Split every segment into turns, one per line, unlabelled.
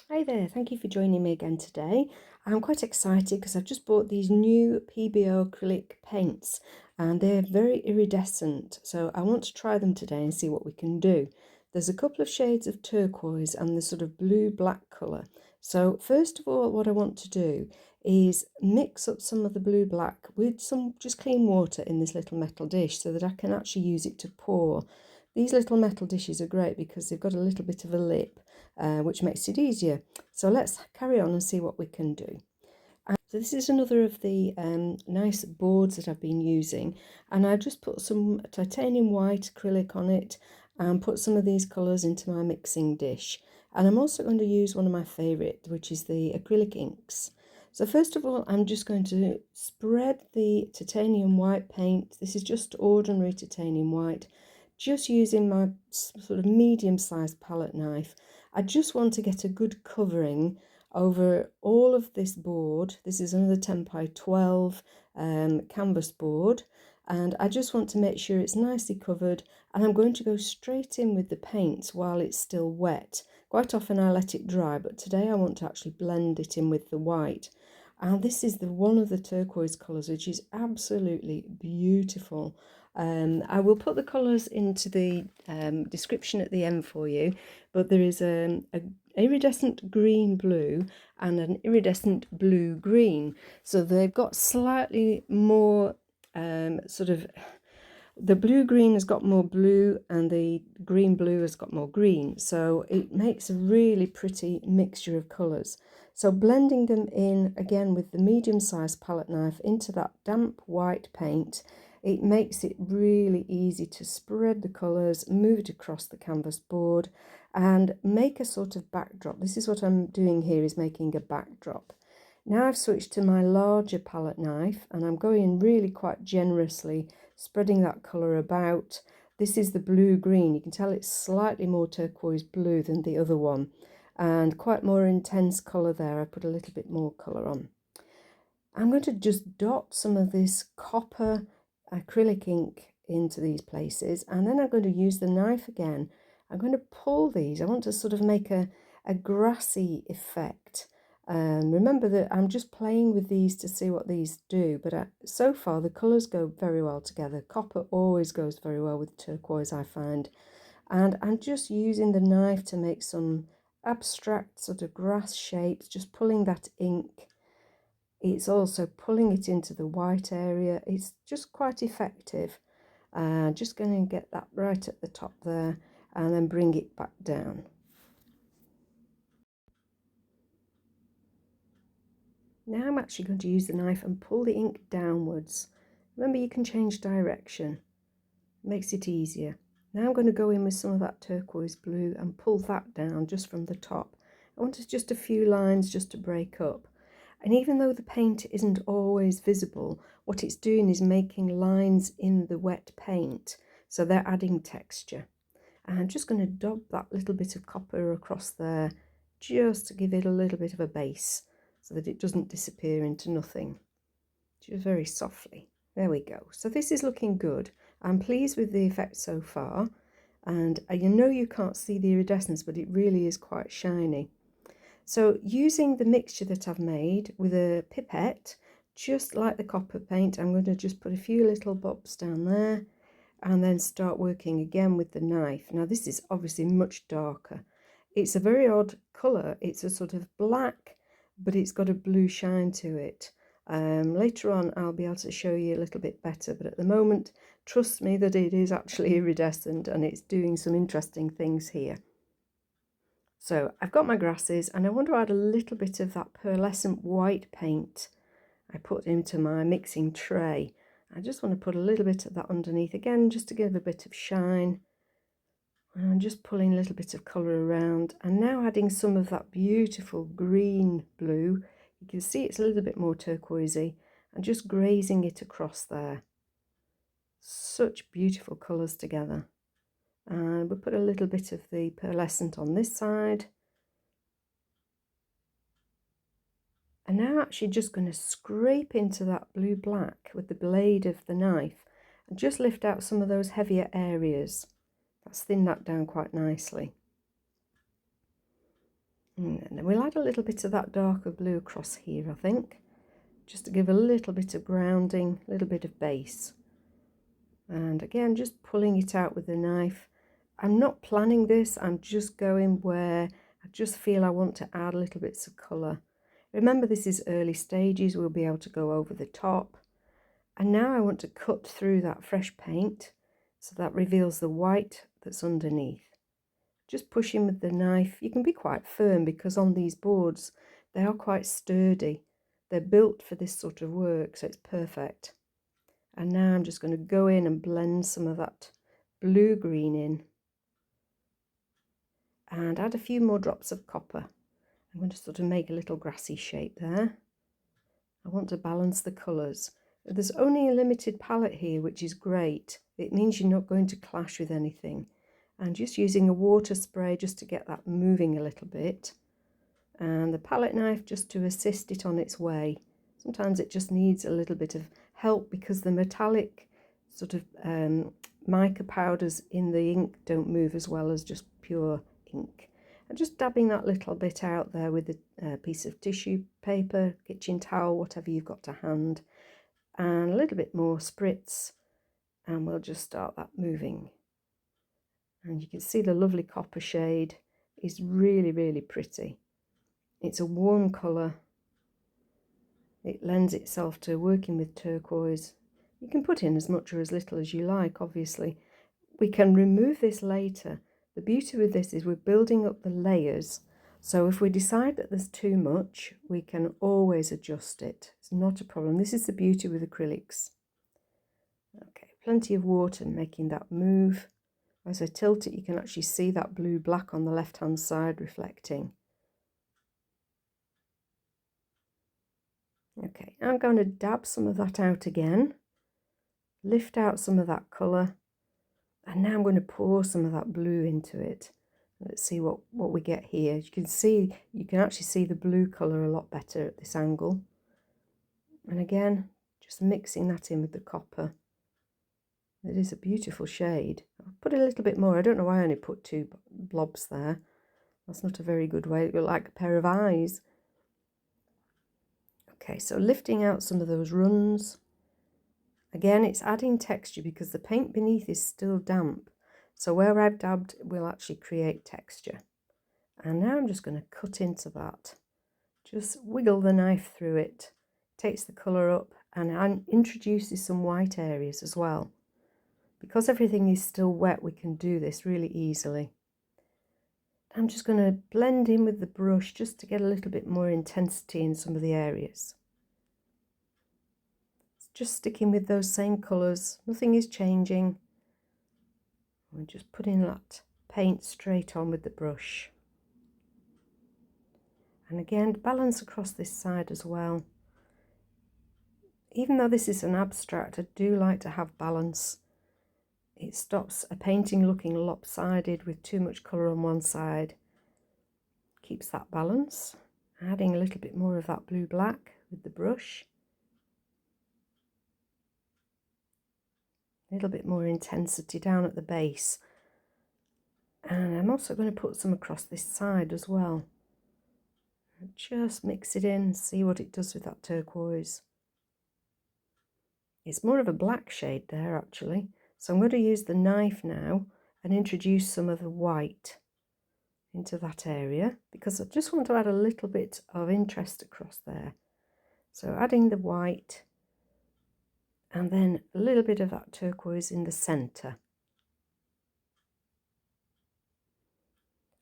Hi there, thank you for joining me again today. I'm quite excited because I've just bought these new Pebeo acrylic paints and they're very iridescent, so I want to try them today and see what we can do. There's a couple of shades of turquoise and the sort of blue-black colour. So first of all, what I want to do is mix up some of the blue-black with some just clean water in this little metal dish so that I can actually use it to pour. These little metal dishes are great because they've got a little bit of a lip, which makes it easier. So let's carry on and see what we can do. So this is another of the nice boards that I've been using, and I just put some titanium white acrylic on it and put some of these colours into my mixing dish. And I'm also going to use one of my favourite, which is the acrylic inks. So first of all, I'm just going to spread the titanium white paint. This is just ordinary titanium white, just using my sort of medium-sized palette knife. I just want to get a good covering over all of this board. This is another 10 by 12 canvas board, and I just want to make sure it's nicely covered, and I'm going to go straight in with the paints while it's still wet. Quite often I let it dry, but today I want to actually blend it in with the white. And this is one of the turquoise colours, which is absolutely beautiful. I will put the colours into the description at the end for you, but there is a iridescent green blue and an iridescent blue green, so they've got slightly more the blue green has got more blue and the green blue has got more green, so it makes a really pretty mixture of colours. So blending them in again with the medium-sized palette knife into that damp white paint, it makes it really easy to spread the colours, move it across the canvas board and make a sort of backdrop. This is what I'm doing here, is making a backdrop. Now I've switched to my larger palette knife and I'm going really quite generously, spreading that colour about. This is the blue-green. You can tell it's slightly more turquoise blue than the other one, and quite more intense colour there. I put a little bit more colour on. I'm going to just dot some of this copper acrylic ink into these places, and then I'm going to use the knife again. I'm going to pull these. I want to sort of make a grassy effect. Remember that I'm just playing with these to see what these do, but so far the colours go very well together. Copper always goes very well with turquoise, I find. And I'm just using the knife to make some abstract sort of grass shapes, just pulling that ink. It's also pulling it into the white area. It's just quite effective. Just going to get that right at the top there and then bring it back down. Now I'm actually going to use the knife and pull the ink downwards. Remember, you can change direction. It makes it easier. Now I'm going to go in with some of that turquoise blue and pull that down just from the top. I want just a few lines just to break up. And even though the paint isn't always visible, what it's doing is making lines in the wet paint. So they're adding texture. And I'm just going to dab that little bit of copper across there just to give it a little bit of a base, so that it doesn't disappear into nothing. Just very softly. There we go. So this is looking good. I'm pleased with the effect so far, and you know you can't see the iridescence, but it really is quite shiny. So using the mixture that I've made with a pipette, just like the copper paint, I'm going to just put a few little bobs down there and then start working again with the knife. Now this is obviously much darker. It's a very odd colour. It's a sort of black, but it's got a blue shine to it. Later on I'll be able to show you a little bit better, but at the moment trust me that it is actually iridescent and it's doing some interesting things here. So I've got my grasses and I want to add a little bit of that pearlescent white paint I put into my mixing tray. I just want to put a little bit of that underneath again, just to give a bit of shine. And I'm just pulling a little bit of colour around, and now adding some of that beautiful green blue. You can see it's a little bit more turquoisey, and just grazing it across there. Such beautiful colours together. And we'll put a little bit of the pearlescent on this side. And now I'm actually just going to scrape into that blue-black with the blade of the knife and just lift out some of those heavier areas. That's thinned that down quite nicely. And then we'll add a little bit of that darker blue across here, I think, just to give a little bit of grounding, a little bit of base. And again, just pulling it out with the knife. I'm not planning this, I'm just going where I just feel I want to add little bits of colour. Remember, this is early stages, we'll be able to go over the top. And now I want to cut through that fresh paint so that reveals the white that's underneath. Just pushing with the knife. You can be quite firm because on these boards they are quite sturdy. They're built for this sort of work, so it's perfect. And now I'm just going to go in and blend some of that blue-green in and add a few more drops of copper. I'm going to sort of make a little grassy shape there. I want to balance the colours. There's only a limited palette here, which is great. It means you're not going to clash with anything. And just using a water spray just to get that moving a little bit, and the palette knife just to assist it on its way. Sometimes it just needs a little bit of help because the metallic sort of mica powders in the ink don't move as well as just pure ink. And just dabbing that little bit out there with a piece of tissue paper, kitchen towel, whatever you've got to hand, and a little bit more spritz, and we'll just start that moving. And you can see the lovely copper shade is really, really pretty. It's a warm colour. It lends itself to working with turquoise. You can put in as much or as little as you like, obviously. We can remove this later. The beauty with this is we're building up the layers. So if we decide that there's too much, we can always adjust it. It's not a problem. This is the beauty with acrylics. Okay, plenty of water making that move. As I tilt it, you can actually see that blue-black on the left-hand side reflecting. Okay, I'm going to dab some of that out again, lift out some of that colour, and now I'm going to pour some of that blue into it. Let's see what we get here. You can actually see the blue colour a lot better at this angle. And again, just mixing that in with the copper. It is a beautiful shade. I'll put a little bit more. I don't know why I only put 2 blobs there. That's not a very good way. It look like a pair of eyes. Okay, so lifting out some of those runs. Again, it's adding texture because the paint beneath is still damp. So where I've dabbed will actually create texture. And now I'm just going to cut into that. Just wiggle the knife through it. Takes the colour up and introduces some white areas as well. Because everything is still wet, we can do this really easily. I'm just going to blend in with the brush just to get a little bit more intensity in some of the areas. Just sticking with those same colours, nothing is changing. We're just putting that paint straight on with the brush. And again, balance across this side as well. Even though this is an abstract, I do like to have balance. It stops a painting looking lopsided with too much colour on one side. Keeps that balance. Adding a little bit more of that blue-black with the brush. A little bit more intensity down at the base. And I'm also going to put some across this side as well. Just mix it in, see what it does with that turquoise. It's more of a black shade there actually. So I'm going to use the knife now and introduce some of the white into that area because I just want to add a little bit of interest across there. So adding the white and then a little bit of that turquoise in the centre.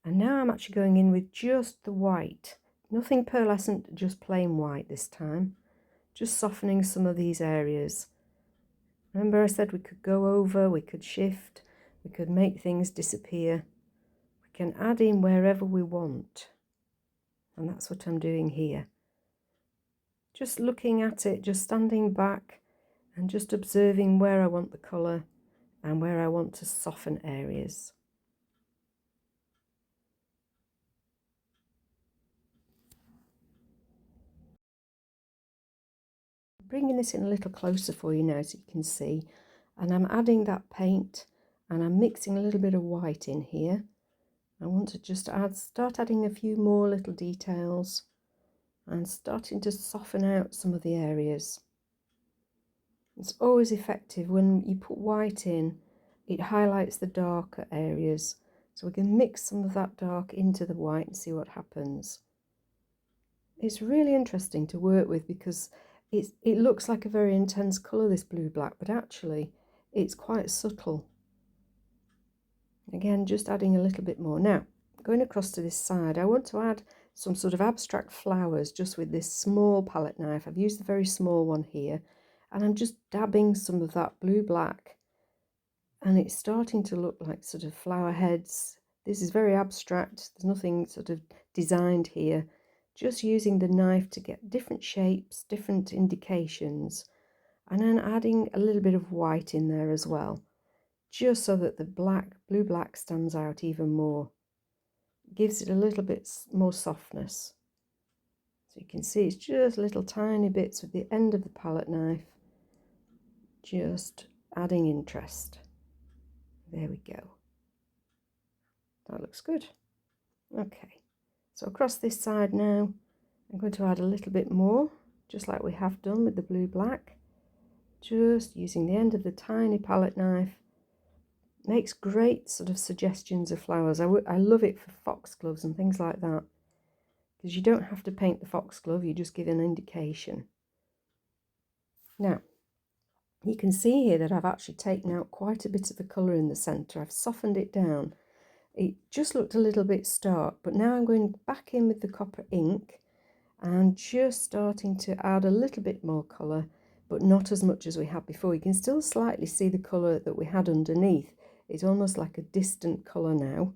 And now I'm actually going in with just the white. Nothing pearlescent, just plain white this time. Just softening some of these areas. Remember I said we could go over, we could shift, we could make things disappear. We can add in wherever we want. And that's what I'm doing here. Just looking at it, just standing back and just observing where I want the colour and where I want to soften areas. Bringing this in a little closer for you now so you can see, and I'm adding that paint and I'm mixing a little bit of white in here I want to just start adding a few more little details and starting to soften out some of the areas. It's always effective when you put white in, it highlights the darker areas. So we can mix some of that dark into the white and see what happens. It's really interesting to work with because it looks like a very intense colour, this blue-black, but actually it's quite subtle. Again, just adding a little bit more. Now, going across to this side, I want to add some sort of abstract flowers just with this small palette knife. I've used the very small one here, and I'm just dabbing some of that blue-black, and it's starting to look like sort of flower heads. This is very abstract, there's nothing sort of designed here, just using the knife to get different shapes, different indications, and then adding a little bit of white in there as well, just so that the blue-black stands out even more. Gives it a little bit more softness. So you can see it's just little tiny bits with the end of the palette knife, just adding interest. There we go. That looks good. Okay, so across this side now, I'm going to add a little bit more, just like we have done with the blue-black. Just using the end of the tiny palette knife. Makes great sort of suggestions of flowers. I love it for foxgloves and things like that, because you don't have to paint the foxglove, you just give an indication. Now, you can see here that I've actually taken out quite a bit of the colour in the centre. I've softened it down. It just looked a little bit stark, but now I'm going back in with the copper ink and just starting to add a little bit more colour, but not as much as we had before. You can still slightly see the colour that we had underneath. It's almost like a distant colour now,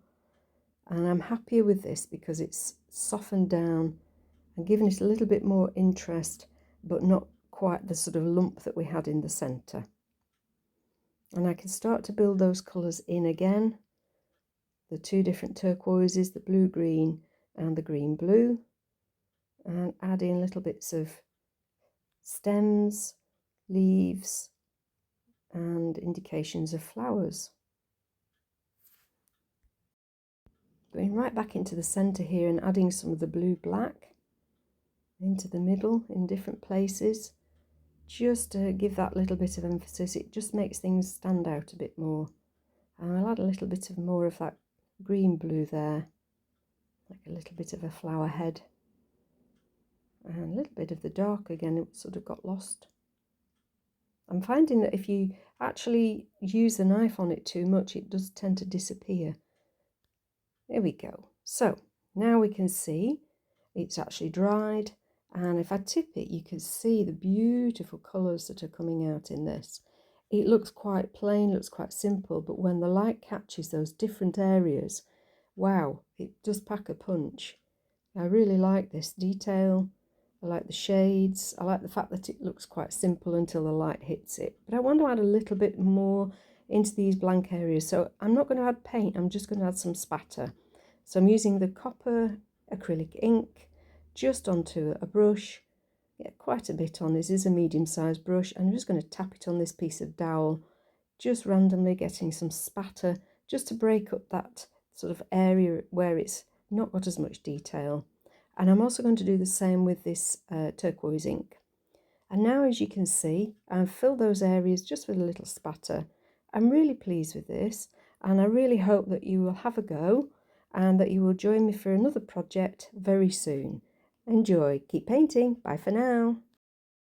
and I'm happier with this because it's softened down and given it a little bit more interest, but not quite the sort of lump that we had in the centre. And I can start to build those colours in again, the two different turquoises, the blue-green and the green-blue, and add in little bits of stems, leaves and indications of flowers. Going right back into the centre here and adding some of the blue-black into the middle in different places, just to give that little bit of emphasis. It just makes things stand out a bit more. And I'll add a little bit of more of that green-blue there, like a little bit of a flower head. And a little bit of the dark again, it sort of got lost. I'm finding that if you actually use the knife on it too much, it does tend to disappear. There we go. So now we can see it's actually dried, and if I tip it, you can see the beautiful colours that are coming out in this. It looks quite plain, looks quite simple, but when the light catches those different areas, wow, it does pack a punch. I really like this detail. I like the shades. I like the fact that it looks quite simple until the light hits it. But I want to add a little bit more into these blank areas. So I'm not going to add paint, I'm just going to add some spatter. So I'm using the copper acrylic ink just onto a brush. Get quite a bit on. This is a medium-sized brush. And I'm just going to tap it on this piece of dowel, just randomly getting some spatter, just to break up that sort of area where it's not got as much detail. And I'm also going to do the same with this turquoise ink. And now, as you can see, I've filled those areas just with a little spatter. I'm really pleased with this, and I really hope that you will have a go and that you will join me for another project very soon. Enjoy, keep painting, bye for now.